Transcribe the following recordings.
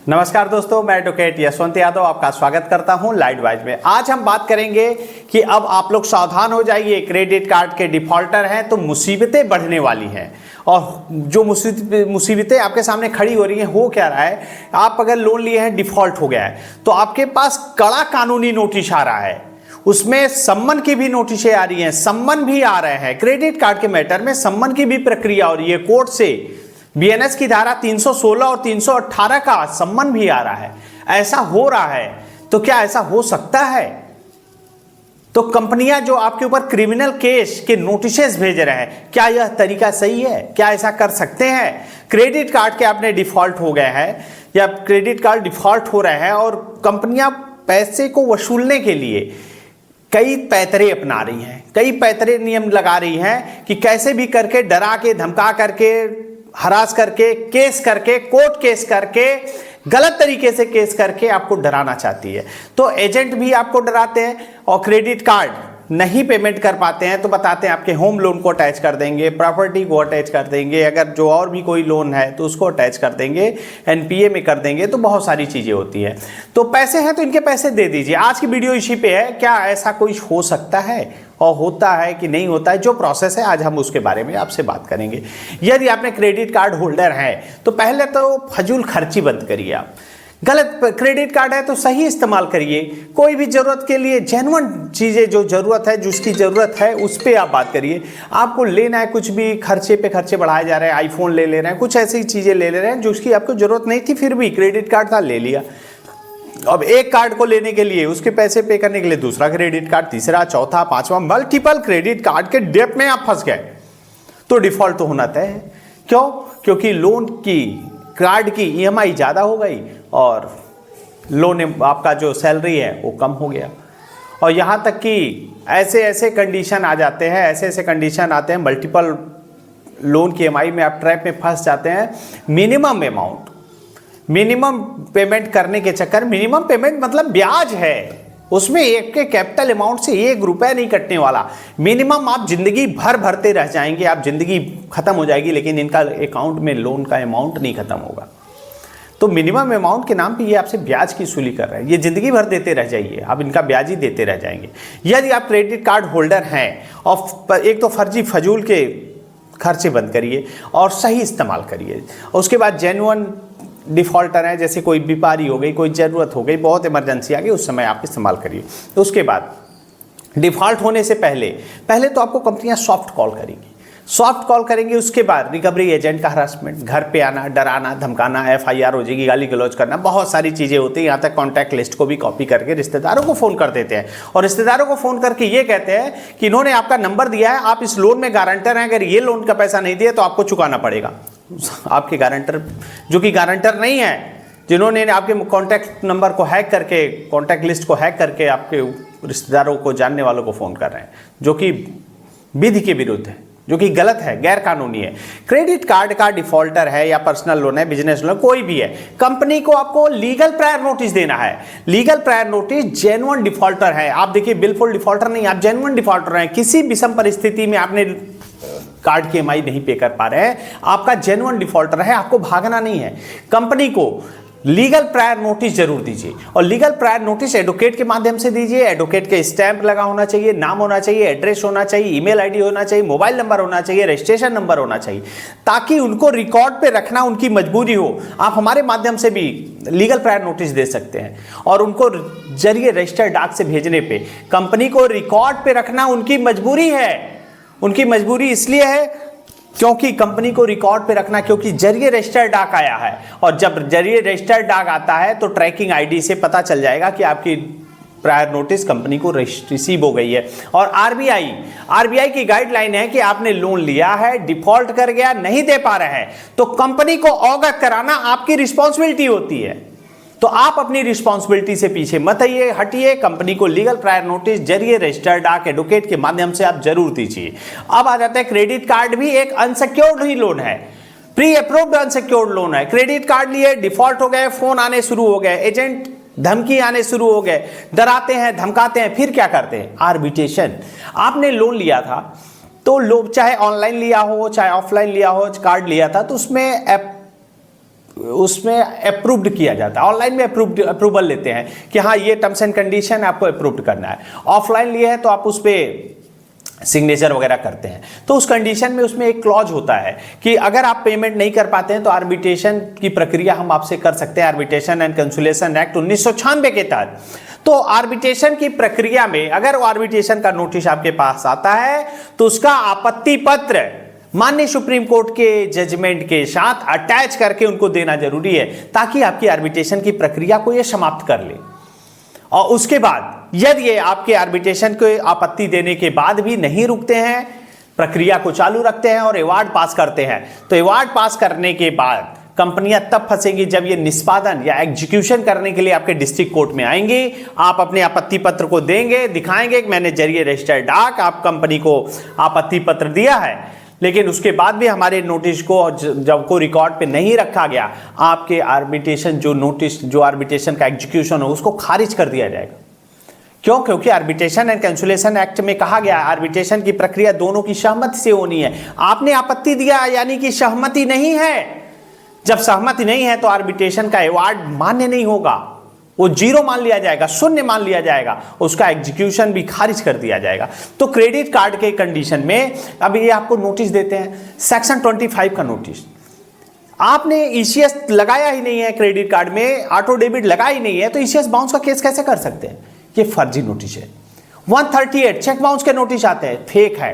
नमस्कार दोस्तों, मैं एडवोकेट यशवंत यादव आपका स्वागत करता हूं लाइट वाइज में। आज हम बात करेंगे कि अब आप लोग सावधान हो जाइए। क्रेडिट कार्ड के डिफॉल्टर हैं तो मुसीबतें बढ़ने वाली हैं। और जो मुसीबतें आपके सामने खड़ी हो रही हैं, हो क्या रहा है, आप अगर लोन लिए हैं, डिफॉल्ट हो गया है, तो आपके पास कड़ा कानूनी नोटिस आ रहा है। उसमें सम्मन की भी नोटिसें आ रही हैं, सम्मन भी आ रहे हैं। क्रेडिट कार्ड के मैटर में सम्मन की भी प्रक्रिया हो रही है कोर्ट से। बीएनएस की धारा 316 और 318 का सम्मन भी आ रहा है। ऐसा हो रहा है तो क्या ऐसा हो सकता है? तो कंपनियां जो आपके ऊपर क्रिमिनल केस के नोटिसेस भेज रहे हैं, क्या यह तरीका सही है? क्या ऐसा कर सकते हैं? क्रेडिट कार्ड के आपने डिफॉल्ट हो गए हैं या क्रेडिट कार्ड डिफॉल्ट हो रहे हैं और कंपनियां पैसे को वसूलने के लिए कई पैतरे अपना रही हैं, कई पैतरे नियम लगा रही हैं कि कैसे भी करके डरा के, धमका करके, हरास करके, केस करके, कोर्ट केस करके, गलत तरीके से केस करके आपको डराना चाहती है। तो एजेंट भी आपको डराते हैं और क्रेडिट कार्ड नहीं पेमेंट कर पाते हैं तो बताते हैं आपके होम लोन को अटैच कर देंगे, प्रॉपर्टी को अटैच कर देंगे, अगर जो और भी कोई लोन है तो उसको अटैच कर देंगे, एनपीए में कर देंगे। तो बहुत सारी चीज़ें होती हैं। तो पैसे हैं तो इनके पैसे दे दीजिए। आज की वीडियो इसी पे है, क्या ऐसा कोई हो सकता है और होता है कि नहीं होता है, जो प्रोसेस है आज हम उसके बारे में आपसे बात करेंगे। यदि आपने क्रेडिट कार्ड होल्डर हैं तो पहले तो फजूल खर्ची बंद करिए। आप गलत क्रेडिट कार्ड है तो सही इस्तेमाल करिए। कोई भी जरूरत के लिए जेन्युइन चीज़ें, जो जरूरत है, जिसकी जरूरत है उस पर आप बात करिए। आपको लेना है कुछ भी, खर्चे पे खर्चे बढ़ाए जा रहे हैं, आईफोन ले रहे हैं, कुछ ऐसी चीज़ें ले रहे हैं जिसकी आपको जरूरत नहीं थी, फिर भी क्रेडिट कार्ड था, ले लिया। अब एक कार्ड को लेने के लिए, उसके पैसे पे करने के लिए दूसरा क्रेडिट कार्ड, तीसरा, चौथा, पांचवा, मल्टीपल क्रेडिट कार्ड के डेट में आप फंस गए तो डिफॉल्ट तो होना तय है। क्यों? क्योंकि लोन की, कार्ड की ईएमआई ज़्यादा हो गई और लोन आपका जो सैलरी है वो कम हो गया। और यहाँ तक कि ऐसे ऐसे कंडीशन आ जाते हैं, ऐसे ऐसे कंडीशन आते हैं, मल्टीपल लोन की ईएमआई में आप ट्रैप में फंस जाते हैं। मिनिमम पेमेंट करने के चक्कर, मिनिमम पेमेंट मतलब ब्याज है, उसमें एक के कैपिटल अमाउंट से 1 रुपया नहीं कटने वाला। मिनिमम आप जिंदगी भर भरते रह जाएंगे, आप जिंदगी खत्म हो जाएगी, लेकिन इनका अकाउंट में लोन का अमाउंट नहीं खत्म होगा। तो मिनिमम अमाउंट के नाम पे ये आपसे ब्याज की वसूली कर रहे हैं। ये जिंदगी भर देते रह जाइए, आप इनका ब्याज ही देते रह जाएंगे। यदि आप क्रेडिट कार्ड होल्डर हैं और एक तो फर्जी फजूल के खर्चे बंद करिए और सही इस्तेमाल करिए। उसके बाद जेन्युइन डिफॉल्टर है, जैसे कोई बीमारी हो गई, कोई ज़रूरत हो गई, बहुत इमरजेंसी आ गई, उस समय आप इस्तेमाल करिए। तो उसके बाद डिफॉल्ट होने से पहले तो आपको कंपनियां सॉफ्ट कॉल करेंगी, सॉफ्ट कॉल करेंगे। उसके बाद रिकवरी एजेंट का हरासमेंट, घर पे आना, डराना, धमकाना, एफआईआर हो जाएगी, गाली गलौज करना, बहुत सारी चीज़ें होती हैं। यहाँ तक कॉन्टैक्ट लिस्ट को भी कॉपी करके रिश्तेदारों को फ़ोन कर देते हैं और रिश्तेदारों को फ़ोन करके ये कहते हैं कि इन्होंने आपका नंबर दिया है, आप इस लोन में गारंटर हैं, अगर ये लोन का पैसा नहीं दिया तो आपको चुकाना पड़ेगा। आपके गारंटर, जो कि गारंटर नहीं है, जिन्होंने आपके कॉन्टैक्ट नंबर को हैक करके, कॉन्टैक्ट लिस्ट को हैक करके आपके रिश्तेदारों को, जानने वालों को फ़ोन कर रहे हैं, जो कि विधि के विरुद्ध है, जो कि गलत है, गैर कानूनी है। क्रेडिट कार्ड का डिफॉल्टर है या पर्सनल लोन है, बिजनेस लोन, कोई भी है, कंपनी को आपको लीगल प्रायर नोटिस देना है। Legal prior notice, genuine defaulter है। आप देखिए, बिल्कुल डिफॉल्टर नहीं, आप जेन्युइन डिफॉल्टर हैं। किसी विषम परिस्थिति में आपने कार्ड की ईएमआई नहीं पे कर पा रहे हैं, आपका जेन्युइन डिफॉल्टर है, आपको भागना नहीं है। कंपनी को लीगल प्रायर नोटिस जरूर दीजिए और लीगल प्रायर नोटिस एडवोकेट के माध्यम से दीजिए। एडवोकेट के स्टैंप लगा होना चाहिए, नाम होना चाहिए, एड्रेस होना चाहिए, ईमेल आईडी होना चाहिए, मोबाइल नंबर होना चाहिए, रजिस्ट्रेशन नंबर होना चाहिए, ताकि उनको रिकॉर्ड पे रखना उनकी मजबूरी हो। आप हमारे माध्यम से भी लीगल प्रायर नोटिस दे सकते हैं और उनको जरिए रजिस्टर्ड डाक से भेजने पे कंपनी को रिकॉर्ड पे रखना उनकी मजबूरी है। उनकी मजबूरी इसलिए है क्योंकि कंपनी को रिकॉर्ड पे रखना, क्योंकि जरिए रजिस्टर्ड डाक आया है और जब जरिए रजिस्टर्ड डाक आता है तो ट्रैकिंग आईडी से पता चल जाएगा कि आपकी प्रायर नोटिस कंपनी को रिसीव हो गई है। और आरबीआई की गाइडलाइन है कि आपने लोन लिया है, डिफॉल्ट कर गया, नहीं दे पा रहे हैं, तो कंपनी को अवगत कराना आपकी रिस्पॉन्सिबिलिटी होती है। तो आप अपनी रिस्पॉन्सिबिलिटी से पीछे मत आइए, हटिए। कंपनी को लीगल प्रायर नोटिस जरिए रजिस्टर्ड डाक एडवोकेट के माध्यम से आप जरूर दीजिए। अब आ जाता है, क्रेडिट कार्ड भी एक अनसिक्योर्ड ही लोन है, प्री अप्रूव्ड अनसिक्योर्ड लोन है। क्रेडिट कार्ड लिए, डिफॉल्ट हो गए, फोन आने शुरू हो गए, एजेंट धमकी आने शुरू हो गए, डराते हैं, धमकाते हैं, फिर क्या करते हैं? आर्बिट्रेशन। आपने लोन लिया था तो लोग, चाहे ऑनलाइन लिया हो चाहे ऑफलाइन लिया हो, कार्ड लिया था तो उसमें उसमें अप्रूव्ड किया जाता है। ऑनलाइन में अप्रूवल लेते हैं कि हाँ ये टर्म्स एंड कंडीशन आपको अप्रूव्ड करना है। ऑफलाइन लिए है तो आप उस पर सिग्नेचर वगैरह करते हैं। तो उस कंडीशन में उसमें एक क्लॉज होता है कि अगर आप पेमेंट नहीं कर पाते हैं तो आर्बिट्रेशन की प्रक्रिया हम आपसे कर सकते हैं। आर्बिट्रेशन एंड कंसोलिडेशन एक्ट 1996 के तहत तो आर्बिट्रेशन की प्रक्रिया में अगर वो आर्बिट्रेशन का नोटिस आपके पास आता है तो उसका आपत्ति पत्र माननीय सुप्रीम कोर्ट के जजमेंट के साथ अटैच करके उनको देना जरूरी है, ताकि आपकी आर्बिट्रेशन की प्रक्रिया को ये समाप्त कर ले। और उसके बाद यदि ये आपके आर्बिट्रेशन को आपत्ति देने के बाद भी नहीं रुकते हैं, प्रक्रिया को चालू रखते हैं और अवार्ड पास करते हैं, तो अवार्ड पास करने के बाद कंपनियां तब फंसेंगी जब ये निष्पादन या एग्जीक्यूशन करने के लिए आपके डिस्ट्रिक्ट कोर्ट में आएंगी। आप अपने आपत्ति पत्र को देंगे, दिखाएंगे कि मैंने जरिए रजिस्टर्ड डाक आप कंपनी को आपत्ति पत्र दिया है, लेकिन उसके बाद भी हमारे नोटिस को जब को रिकॉर्ड पे नहीं रखा गया, आपके आर्बिट्रेशन जो नोटिस जो आर्बिट्रेशन का एग्जीक्यूशन हो उसको खारिज कर दिया जाएगा। क्यों? क्योंकि आर्बिट्रेशन एंड कंसोलिडेशन एक्ट में कहा गया आर्बिट्रेशन की प्रक्रिया दोनों की सहमति से होनी है। आपने आपत्ति दिया यानी कि सहमति नहीं है। जब सहमति नहीं है तो आर्बिट्रेशन का अवार्ड मान्य नहीं होगा, वो जीरो मान लिया जाएगा, शून्य मान लिया जाएगा, उसका एग्जीक्यूशन भी खारिज कर दिया जाएगा। तो क्रेडिट कार्ड के कंडीशन में अब ये आपको नोटिस देते हैं, सेक्शन 25 का नोटिस, आपने ईसीएस लगाया ही नहीं है, क्रेडिट कार्ड में ऑटो डेबिट लगा ही नहीं है, तो ईसीएस बाउंस का केस कैसे कर सकते हैं? ये फर्जी नोटिस है। 138 चेक बाउंस के नोटिस आते हैं, फेक है,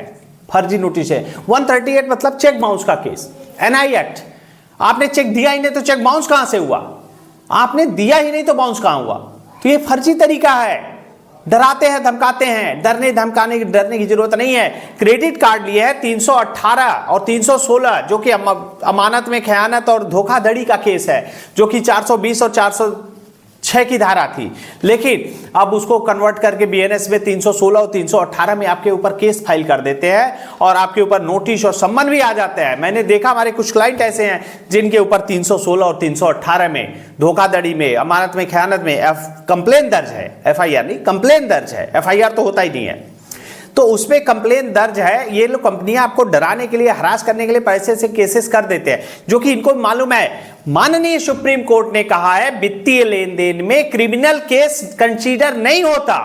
फर्जी नोटिस है। 138 मतलब चेक बाउंस का केस। एनआई एक्ट, आपने चेक दिया ही नहीं तो चेक बाउंस कहां से हुआ? आपने दिया ही नहीं तो बाउंस कहां हुआ? तो ये फर्जी तरीका है, डराते हैं, धमकाते हैं। डरने की जरूरत नहीं है। क्रेडिट कार्ड लिए है 318 और 316 जो कि अमानत में खयानत और धोखाधड़ी का केस है, जो कि 420 और 406 की धारा थी, लेकिन अब उसको कन्वर्ट करके बीएनएस में 316 और 318 में आपके ऊपर केस फाइल कर देते हैं और आपके ऊपर नोटिस और सम्मन भी आ जाते हैं। मैंने देखा हमारे कुछ क्लाइंट ऐसे हैं जिनके ऊपर 316 और 318 में धोखाधड़ी में, अमानत में खयानत में कंप्लेन दर्ज है, एफआईआर नहीं, कंप्लेन दर्ज है, एफआईआर तो होता ही नहीं है। तो उसमें कंप्लेन दर्ज है। ये लोग कंपनियां आपको डराने के लिए, हरास करने के लिए पैसे से केसेस कर देते हैं, जो कि इनको मालूम है। माननीय सुप्रीम कोर्ट ने कहा है वित्तीय लेन देन में क्रिमिनल केस कंसीडर नहीं होता,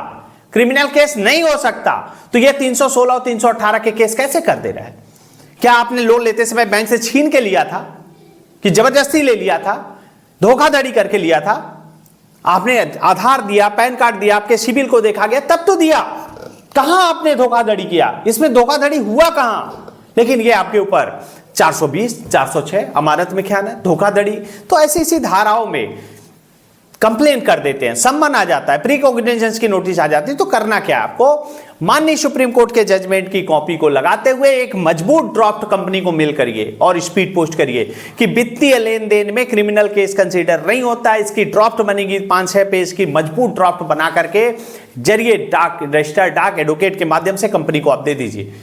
क्रिमिनल केस नहीं हो सकता। तो ये 316 और 318 के केस कैसे कर दे रहा है? क्या आपने लोन लेते समय बैंक से छीन के लिया था कि जबरदस्ती ले लिया था, धोखाधड़ी करके लिया था? आपने आधार दिया, पैन कार्ड दिया, आपके सिबिल को देखा गया तब तो दिया। कहां आपने धोखाधड़ी किया? इसमें धोखाधड़ी हुआ कहां? लेकिन ये आपके ऊपर 420, 406 अमानत में खयानत, धोखाधड़ी, तो ऐसी धाराओं में कंप्लेन कर देते हैं, सम्मन आ जाता है, प्री कॉग्निजेंस की नोटिस आ जाती है। तो करना क्या है आपको? माननीय सुप्रीम कोर्ट के जजमेंट की कॉपी को लगाते हुए एक मजबूत ड्राफ्ट कंपनी को मेल करिए और स्पीड पोस्ट करिए कि वित्तीय लेन देन में क्रिमिनल केस कंसीडर नहीं होता। इसकी ड्राफ्ट बनेगी 5-6 पेज की मजबूत ड्राफ्ट बना करके जरिए डाक, रजिस्टर्ड डाक एडवोकेट के माध्यम से कंपनी को आप दे दीजिए।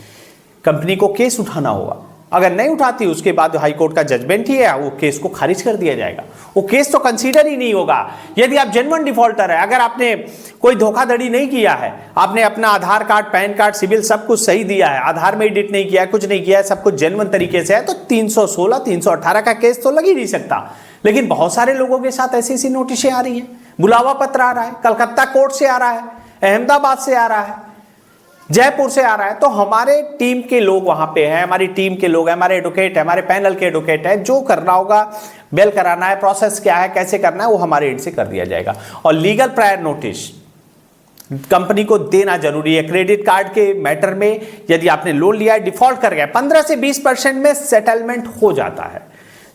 कंपनी को केस उठाना होगा, अगर नहीं उठाती उसके बाद हाई कोर्ट का जजमेंट ही है, वो केस को खारिज कर दिया जाएगा। वो केस तो कंसीडर ही नहीं होगा। यदि आप जेन्युइन डिफॉल्टर है, अगर आपने कोई धोखाधड़ी नहीं किया है, आपने अपना आधार कार्ड, पैन कार्ड, सिबिल सब कुछ सही दिया है, आधार में एडिट नहीं किया है, कुछ नहीं किया है, सब कुछ जेन्युइन तरीके से है, तो 316, 318 का केस तो लग ही नहीं सकता। लेकिन बहुत सारे लोगों के साथ ऐसी नोटिसें आ रही हैं, बुलावा पत्र आ रहा है, कलकत्ता कोर्ट से आ रहा है, अहमदाबाद से आ रहा है, जयपुर से आ रहा है। तो हमारे टीम के लोग वहां पे हैं, हमारी टीम के लोग हैं, हमारे एडवोकेट है, हमारे पैनल के एडवोकेट है, जो करना होगा, बेल कराना है, प्रोसेस क्या है, कैसे करना है, वो हमारे एंड से कर दिया जाएगा। और लीगल प्रायर नोटिस कंपनी को देना जरूरी है। क्रेडिट कार्ड के मैटर में यदि आपने लोन लिया है, डिफॉल्ट कर गया, 15 से 20% में सेटलमेंट हो जाता है।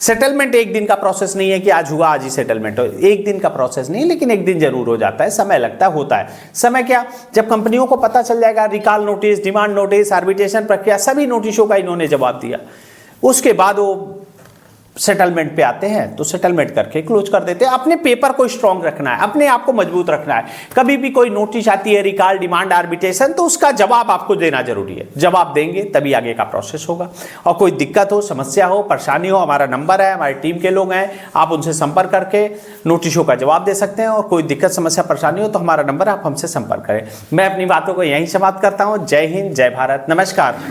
सेटलमेंट एक दिन का प्रोसेस नहीं है कि आज हुआ आज ही सेटलमेंट हो, एक दिन का प्रोसेस नहीं, लेकिन एक दिन जरूर हो जाता है, समय लगता है, होता है। समय क्या? जब कंपनियों को पता चल जाएगा, recall notice, demand notice, arbitration प्रक्रिया, सभी नोटिसों का इन्होंने जवाब दिया, उसके बाद वो सेटलमेंट पे आते हैं, तो सेटलमेंट करके क्लोज कर देते हैं। अपने पेपर को स्ट्रांग रखना है, अपने आप को मजबूत रखना है। कभी भी कोई नोटिस आती है, रिकॉल, डिमांड, आर्बिट्रेशन, तो उसका जवाब आपको देना जरूरी है। जवाब देंगे तभी आगे का प्रोसेस होगा। और कोई दिक्कत हो, समस्या हो, परेशानी हो, हमारा नंबर है, हमारी टीम के लोग हैं, आप उनसे संपर्क करके नोटिसों का जवाब दे सकते हैं। और कोई दिक्कत, समस्या, परेशानी हो तो हमारा नंबर, आप हमसे संपर्क करें। मैं अपनी बातों को यहीं समाप्त करता हूँ। जय हिंद, जय भारत, नमस्कार।